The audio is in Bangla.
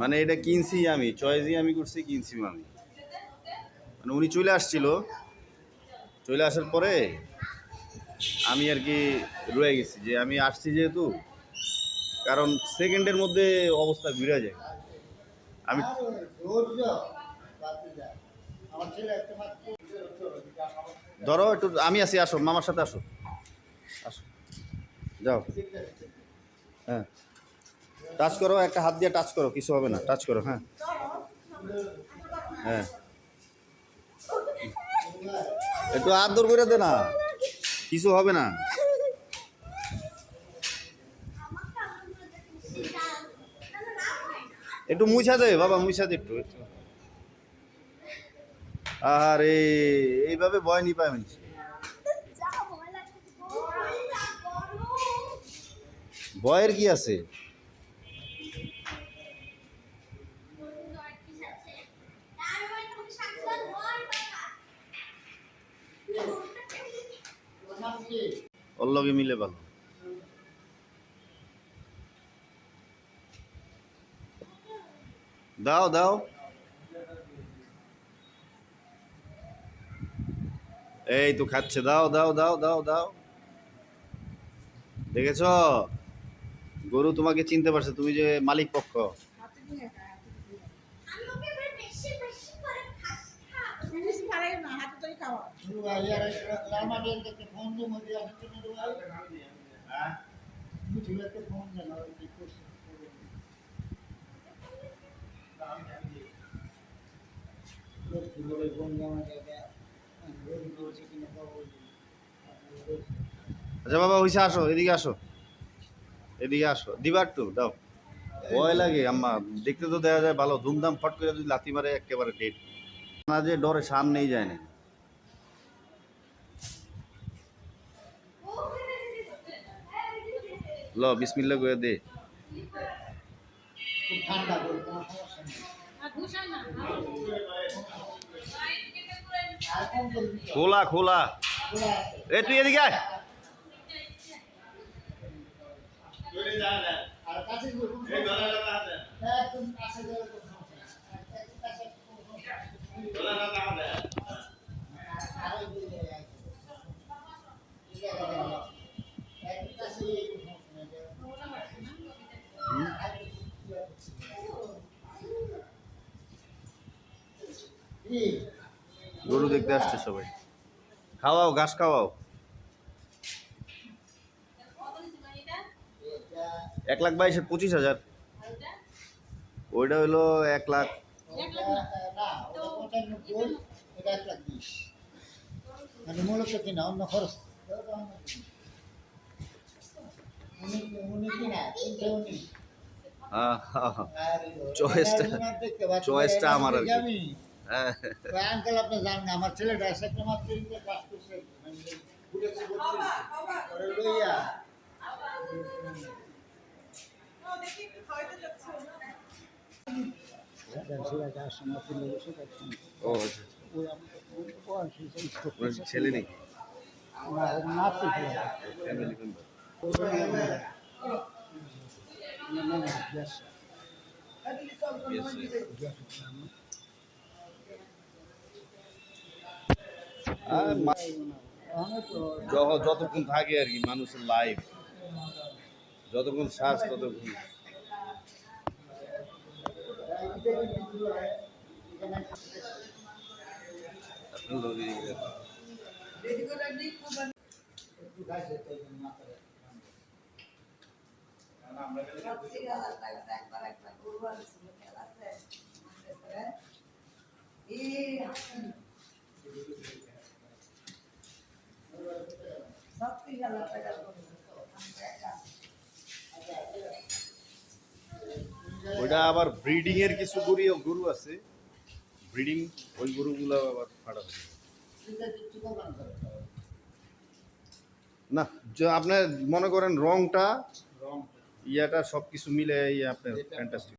মানে এটা কিনছি আমি, চয়েসই আমি করছি, কিনছি আমি। মানে উনি চলে আসছিল, চলে আসার পরে আমি আর কি রয়ে গেছি, যে আমি আসছি যেহেতু, কারণ সেকেন্ডের মধ্যে অবস্থা ঘুরে যায়। আমি ধরো একটু, আমি আছি, আসো মামার সাথে আসো, আসো যাও। হ্যাঁ, টাচ করো, একটা হাত দিয়ে টাচ করো, কিছু হবে না, টাচ করো। হ্যাঁ হ্যাঁ, একটু আদর করে দে না, কিছু হবে না। একটু মুছা দে বাবা, মুছা দে একটু। আরে এইভাবে ভয় নি পায় মানুষ। ভয়ের কি আছে? ওর লগে মিলে ভালো। দাও দাও, এই তো খাচ্ছে, দাও দাও দাও দাও দাও। দেখেছ, গরু তোমাকে চিনতে পারছে, তুমি যে মালিক পক্ষ। আচ্ছা বাবা, হইসে, আসো এদিকে, আসো এদিকে, আসো, দিবা একটু দাও। ভয় লাগে আম্মা, দেখতে তো দেখা যায় ভালো, ধুমধাম ফট করে যদি লাথি মারে একেবারে ডেট। না যে ডরে সামনেই যায় না। ল বিসমিল্লাহ করে দে। খোলা খোলা, এ তুই এদিকে আয়। গরু দেখতে আসছে সবাই, খাওয়াও, ঘাস খাওয়াও। 1,22,25,000। ওইটা হইলো 1,00,000। মানে মূলত কিনা অন্য খরচ চয়েসটা আমার আর কি। আঙ্কেল আপনি জানেন আমার ছেলেটা একটা মাত্র কাজ করছে লইয়া ছেলে নেই, যতক্ষণ থাকে আর কি মানুষের লাইফ, যতক্ষণ শ্বাস ততক্ষণ। ওইটা আবার ব্রিডিং এর কিছু গরু আছে, ব্রিডিং, ওই গরুগুলো আবার ফাটা না। আপনার মনে করেন রংটা, ইয়াটা সবকিছু মিলে আপনার ফ্যান্টাস্টিক।